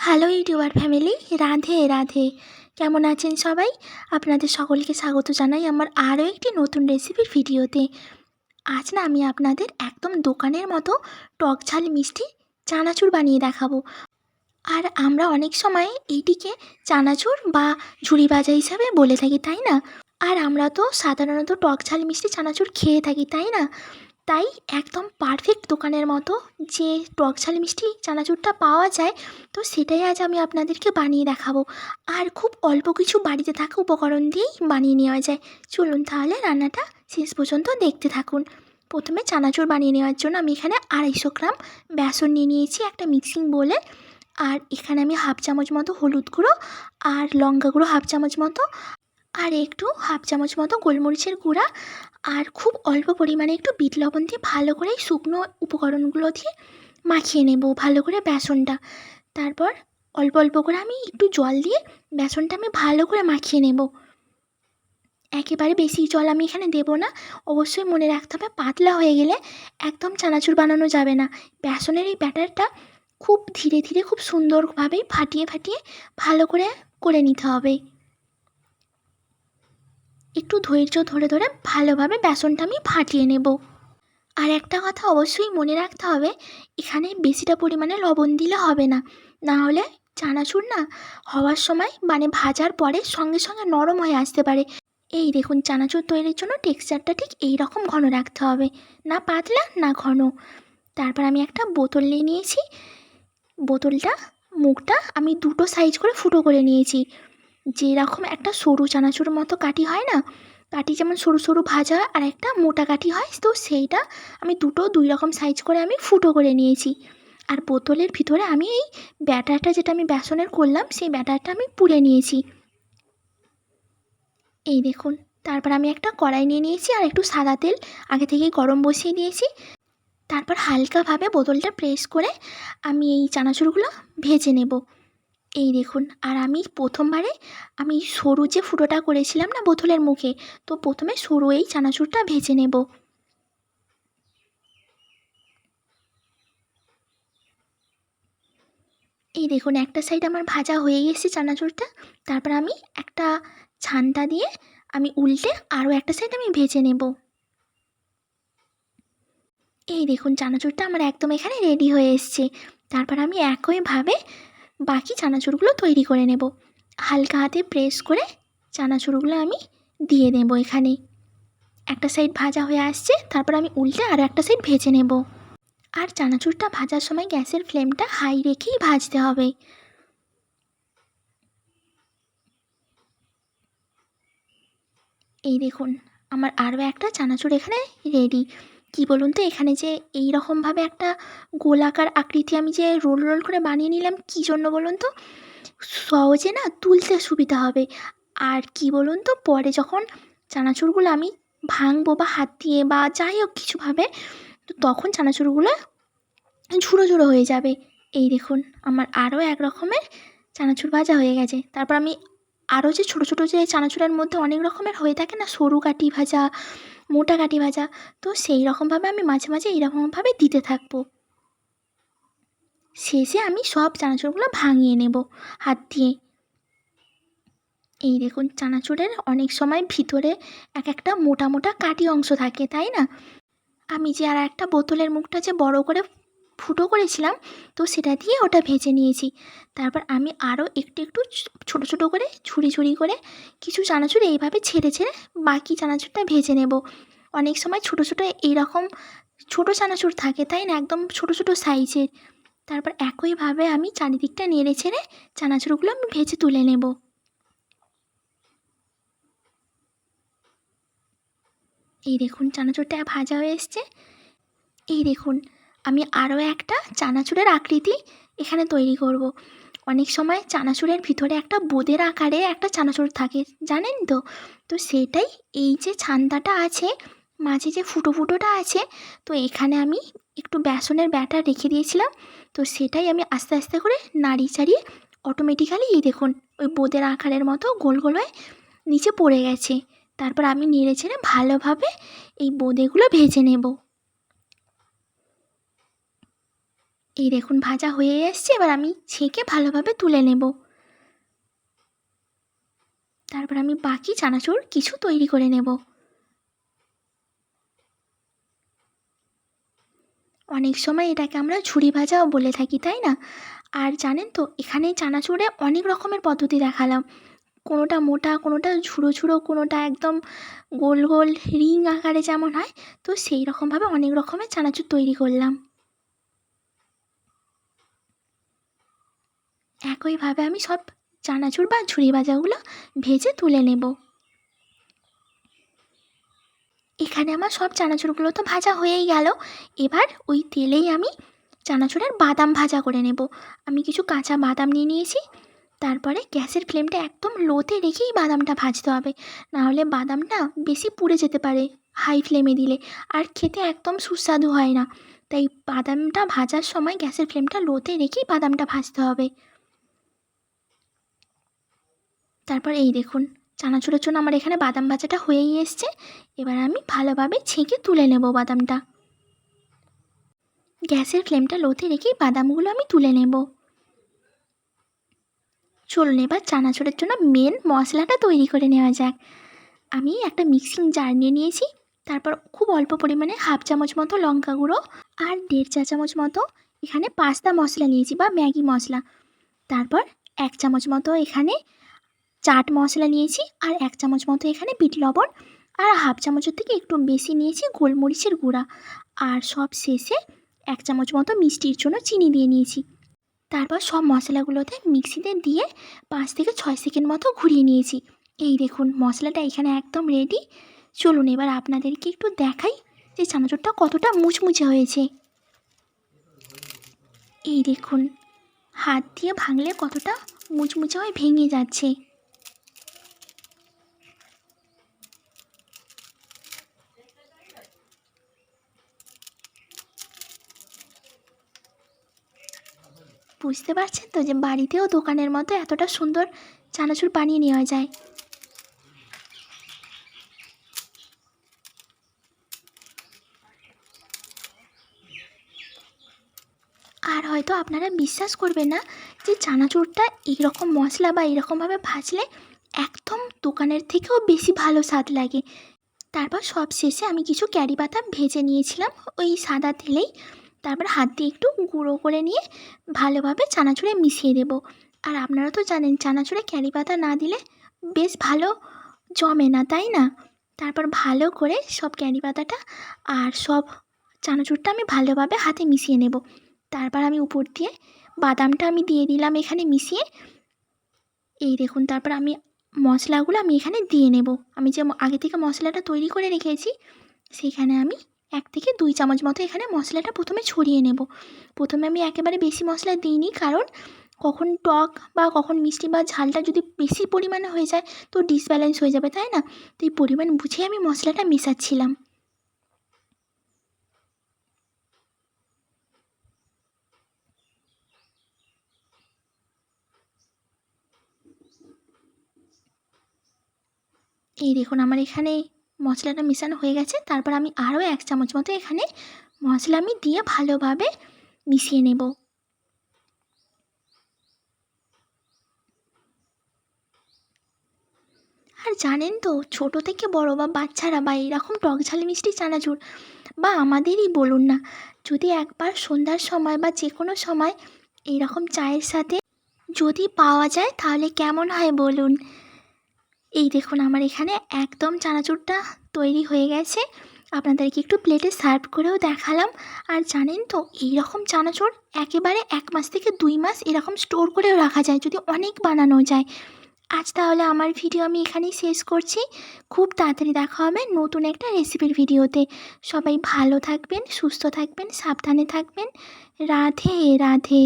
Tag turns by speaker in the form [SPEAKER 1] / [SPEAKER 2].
[SPEAKER 1] Hello YouTuber family, Radhe Radhe. কেমন আছেন সবাই? আপনাদের সকলকে স্বাগত জানাই আমার আরও একটি নতুন রেসিপির ভিডিওতে। আজ না আমি আপনাদের একদম দোকানের মতো টক ঝাল মিষ্টি চানাচুর বানিয়ে দেখাবো। আর আমরা অনেক সময় এইটিকে চানাচুর বা ঝুরি ভাজা হিসাবে বলে থাকি, তাই না? আর আমরা তো সাধারণত টক ঝাল মিষ্টি চানাচুর খেয়ে থাকি, তাই না? তাই একদম পারফেক্ট দোকানের মতো যে টক ঝাল মিষ্টি চানাচুরটা পাওয়া যায়, তো সেটাই আজ আমি আপনাদেরকে বানিয়ে দেখাবো। আর খুব অল্প কিছু বাড়িতে থাকা উপকরণ দিয়েই বানিয়ে নেওয়া যায়। চলুন তাহলে রান্নাটা শেষ পর্যন্ত দেখতে থাকুন। প্রথমে চানাচুর বানিয়ে নেওয়ার জন্য আমি এখানে 250 গ্রাম বেসন নিয়ে নিয়েছি একটা মিক্সিং বোলে। আর এখানে আমি হাফ চামচ মতো হলুদ গুঁড়ো আর লঙ্কা গুঁড়ো হাফ চামচ মতো, আর একটু হাফ চামচ মতো গোলমরিচের গুঁড়া, আর খুব অল্প পরিমাণে একটু বিট লবণ দিয়ে ভালো করে শুকনো উপকরণগুলো দিয়ে মাখিয়ে নেব ভালো করে বেসনটা। তারপর অল্প অল্প করে আমি একটু জল দিয়ে বেসনটা আমি ভালো করে মাখিয়ে নেব। একেবারে বেশি জল আমি এখানে দেব না। অবশ্যই মনে রাখতে হবে পাতলা হয়ে গেলে একদম চানাচুর বানানো যাবে না। বেসনের এই ব্যাটারটা খুব ধীরে ধীরে খুব সুন্দরভাবেই ফাটিয়ে ফাটিয়ে ভালো করে করে নিতে হবে। একটু ধৈর্য ধরে ধরে ভালোভাবে বেসনটা আমি ফাটিয়ে নেব। আর একটা কথা অবশ্যই মনে রাখতে হবে, এখানে বেশিটা পরিমাণে লবণ দিলে হবে না। না হলে চানাচুর না হওয়ার সময় মানে ভাজার পরে সঙ্গে সঙ্গে নরম হয়ে আসতে পারে। এই দেখুন, চানাচুর তৈরির জন্য টেক্সচারটা ঠিক এই রকম ঘন রাখতে হবে, না পাতলা না ঘন। তারপর আমি একটা বোতল নিয়ে নিয়েছি। বোতলটা মুখটা আমি দুটো সাইজ করে ফুটো করে নিয়েছি। যেরকম একটা সরু চানাচুর মতো কাঠি হয় না, কাঠি যেমন সরু সরু ভাজা হয় আর একটা মোটা কাঠি হয়, তো সেইটা আমি দুই রকম সাইজ করে আমি ফুটো করে নিয়েছি। আর বোতলের ভিতরে আমি এই ব্যাটারটা যেটা আমি বেসনের করলাম সেই ব্যাটারটা আমি পুরে নিয়েছি। এই দেখুন, তারপর আমি একটা কড়াই নিয়ে নিয়েছি আর একটু সাদা তেল আগে থেকেই গরম বসিয়ে দিয়েছি। তারপর হালকাভাবে বোতলটা প্রেস করে আমি এই চানাচুরগুলো ভেজে নেব। এই দেখুন, আর আমি প্রথমবারে আমি সরু যে ফুটোটা করেছিলাম না বোতলের মুখে, তো প্রথমে সরু এই চানাচুরটা ভেজে নেব। এই দেখুন, একটা সাইড আমার ভাজা হয়ে গেছে চানাচুরটা। তারপর আমি একটা ছান্তা দিয়ে আমি উল্টে আরও একটা সাইড আমি ভেজে নেব। এই দেখুন, চানাচুরটা আমার একদম এখানে রেডি হয়ে এসছে। তারপর আমি একইভাবে বাকি চানাচুরগুলো তৈরি করে নেব। হালকা হাতে প্রেস করে চানাচুরগুলো আমি দিয়ে নেব এখানে। একটা সাইড ভাজা হয়ে আসছে, তারপর আমি উল্টে আরও একটা সাইড ভেজে নেব। আর চানাচুরটা ভাজার সময় গ্যাসের ফ্লেমটা হাই রেখেই ভাজতে হবে। এই দেখুন, আমার আরও একটা চানাচুর এখানে রেডি। কি বলুন তো, এখানে যে এই রকমভাবে একটা গোলাকার আকৃতি আমি যে রোল রোল করে বানিয়ে নিলাম, কী জন্য বলুন তো? সহজে না তুলতে সুবিধা হবে। আর কি বলুন তো, পরে যখন চানাচুরগুলো আমি ভাঙবো বা হাত দিয়ে বা যাই হোক কিছুভাবে, তো তখন চানাচুরগুলো ঝুড়ো ঝুড়ো হয়ে যাবে। এই দেখুন, আমার আরও এক রকমের চানাচুর ভাজা হয়ে গেছে। তারপর আমি আরও যে ছোটো ছোটো যে চানাচুরের মধ্যে অনেক রকমের হয়ে থাকে না, সরু কাঠি ভাজা, মোটা কাঠি ভাজা, তো সেই রকমভাবে আমি মাঝে মাঝে এইরকমভাবে দিতে থাকবো। শেষে আমি সব চানাচুরগুলো ভাঙিয়ে নেব হাত দিয়ে। এই দেখুন, চানাচুরের অনেক সময় ভিতরে এক একটা মোটা মোটা কাঠি অংশ থাকে, তাই না? আমি যে আর একটা বোতলের মুখটা যে বড় করে ফুটো করেছিলাম, তো সেটা দিয়ে ওটা ভেজে নিয়েছি। তারপর আমি আরও একটু একটু ছোটো ছোটো করে ঝুড়ি ঝুড়ি করে কিছু চানাচুর এইভাবে ছেড়ে ছেড়ে বাকি চানাচুরটা ভেজে নেব। অনেক সময় ছোটো ছোটো এইরকম ছোটো চানাচুর থাকে, তাই না, একদম ছোটো ছোটো সাইজের। তারপর একইভাবে আমি চারিদিকটা নেড়ে ছেড়ে চানাচুরগুলো আমি ভেজে তুলে নেব। এই দেখুন, চানাচুরটা ভাজা হয়ে এসছে। এই দেখুন, আমি আরও একটা চানাচুরের আকৃতি এখানে তৈরি করব। অনেক সময় চানাচুরের ভিতরে একটা বোঁদের আকারে একটা চানাচুর থাকে, জানেন তো? তো সেটাই এই যে ছান্তাটা আছে, মাঝে যে ফুটো ফুটোটা আছে, তো এখানে আমি একটু বেসনের ব্যাটার রেখে দিয়েছিলাম। তো সেটাই আমি আস্তে আস্তে করে নাড়িয়ে চাড়িয়ে অটোমেটিক্যালি এই দেখুন ওই বোঁদের আকারের মতো গোল গোল হয়ে নিচে পড়ে গেছে। তারপর আমি নেড়ে চেড়ে ভালোভাবে এই বোঁদেগুলো ভেজে নেব। এই দেখুন ভাজা হয়ে এসছে, এবার আমি ছেঁকে ভালোভাবে তুলে নেব। তারপর আমি বাকি চানাচুর কিছু তৈরি করে নেব। অনেক সময় এটাকে আমরা ঝুরি ভাজাও বলে থাকি, তাই না? আর জানেন তো, এখানে চানাচুরে অনেক রকমের পদ্ধতি দেখালাম। কোনোটা মোটা, কোনোটা ঝুড়ো ঝুড়ো, কোনোটা একদম গোল গোল রিং আকারে যেমন হয়, তো সেই রকমভাবে অনেক রকমের চানাচুর তৈরি করলাম। একইভাবে আমি সব চানাচুর বা ঝুরি ভাজাগুলো ভেজে তুলে নেব। এখানে আমার সব চানাচুরগুলো তো ভাজা হয়েই গেল। এবার ওই তেলেই আমি চানাচুরের বাদাম ভাজা করে নেব। আমি কিছু কাঁচা বাদাম নিয়ে নিয়েছি। তারপরে গ্যাসের ফ্লেমটা একদম লোতে রেখেই বাদামটা ভাজতে হবে, নাহলে বাদামটা বেশি পুড়ে যেতে পারে হাই ফ্লেমে দিলে, আর খেতে একদম সুস্বাদু হয় না। তাই বাদামটা ভাজার সময় গ্যাসের ফ্লেমটা লোতে রেখেই বাদামটা ভাজতে হবে। তারপর এই দেখুন, চানাচুরের জন্য আমার এখানে বাদাম ভাজাটা হয়েই এসছে। এবার আমি ভালোভাবে ছেঁকে তুলে নেব বাদামটা। গ্যাসের ফ্লেমটা লোতে রেখেই বাদামগুলো আমি তুলে নেব। চলুন এবার চানাচুরের জন্য মেন মশলাটা তৈরি করে নেওয়া যাক। আমি একটা মিক্সিং জার নিয়ে নিয়েছি। তারপর খুব অল্প পরিমাণে হাফ চামচ মতো লঙ্কা গুঁড়ো আর 1.5 চা চামচ মতো এখানে পাস্তা মশলা নিয়েছি বা ম্যাগি মশলা। তারপর 1 চামচ মতো এখানে চাট মশলা নিয়েছি, আর 1 চামচ মতো এখানে বিট লবণ, আর হাফ চামচের থেকে একটু বেশি নিয়েছি গোলমরিচের গুঁড়া, আর সব শেষে 1 চামচ মতো মিষ্টির জন্য চিনি দিয়ে নিয়েছি। তারপর সব মশলাগুলোতে মিক্সিতে দিয়ে 5 থেকে 6 সেকেন্ড মতো ঘুরিয়ে নিয়েছি। এই দেখুন মশলাটা এখানে একদম রেডি। চলুন এবার আপনাদেরকে একটু দেখাই যে চানাচুরটা কতটা মুচমুচে হয়েছে। এই দেখুন হাত দিয়ে ভাঙলে কতটা মুচমুচে হয়ে ভেঙে যাচ্ছে। বুঝতে পারছেন তো যে বাড়িতেও দোকানের মতো এতটা সুন্দর চানাচুর বানিয়ে নেওয়া যায়। আর হয়তো আপনারা বিশ্বাস করবেন না যে চানাচুরটা এইরকম মশলা বা এইরকমভাবে ভাজলে একদম দোকানের থেকেও বেশি ভালো স্বাদ লাগে। তারপর সব শেষে আমি কিছু ক্যারি বাদাম ভেজে নিয়েছিলাম ওই সাদা তেলেই। তারপর হাত দিয়ে একটু গুঁড়ো করে নিয়ে ভালোভাবে চানাচুরে মিশিয়ে দেব। আর আপনারা তো জানেন চানাচুরে ক্যারি পাতা না দিলে বেশ ভালো জমে না, তাই না? তারপর ভালো করে সব ক্যারি পাতাটা আর সব চানাচুরটা আমি ভালোভাবে হাতে মিশিয়ে নেব। তারপর আমি উপর দিয়ে বাদামটা আমি দিয়ে দিলাম এখানে মিশিয়ে। এই দেখুন তারপর আমি মশলাগুলো আমি এখানে দিয়ে নেব। আমি যে আগে থেকে মশলাটা তৈরি করে রেখেছি সেখানে আমি 1 থেকে 2 চামচ মতো এখানে মশলাটা প্রথমে ছড়িয়ে নেব। প্রথমে আমি একেবারে বেশি মশলা দিইনি, কারণ কখন টক বা কখন মিষ্টি বা ঝালটা যদি বেশি পরিমাণে হয়ে যায় তো ডিসব্যালেন্স হয়ে যাবে, তাই না? তো এই পরিমাণ বুঝে আমি মশলাটা মেশাচ্ছিলাম। এই দেখুন আমার এখানে মশলাটা মেশানো হয়ে গেছে। তারপর আমি আরও 1 চামচ মতো এখানে মশলা আমি দিয়ে ভালোভাবে মিশিয়ে নেব। আর জানেন তো, ছোটো থেকে বড় বা বাচ্চারা বা এরকম টক ঝাল মিষ্টি চানাচুর বা আমাদেরই বলুন না, যদি একবার সন্ধ্যার সময় বা যে কোনো সময় এইরকম চায়ের সাথে যদি পাওয়া যায় তাহলে কেমন হয় বলুন। এই দেখুন আমার এখানে একদম চানাচুরটা তৈরি হয়ে গেছে। আপনাদেরকে একটু প্লেটে সার্ভ করেও দেখালাম। আর জানেন তো, এই রকম চানাচুর একেবারে 1 মাস থেকে 2 মাস এরকম স্টোর করেও রাখা যায় যদি অনেক বানানো যায়। আজ তাহলে আমার ভিডিও আমি এখানেই শেষ করছি। খুব তাড়াতাড়ি দেখা হবে নতুন একটা রেসিপির ভিডিওতে। সবাই ভালো থাকবেন, সুস্থ থাকবেন, সাবধানে থাকবেন। রাধে রাধে।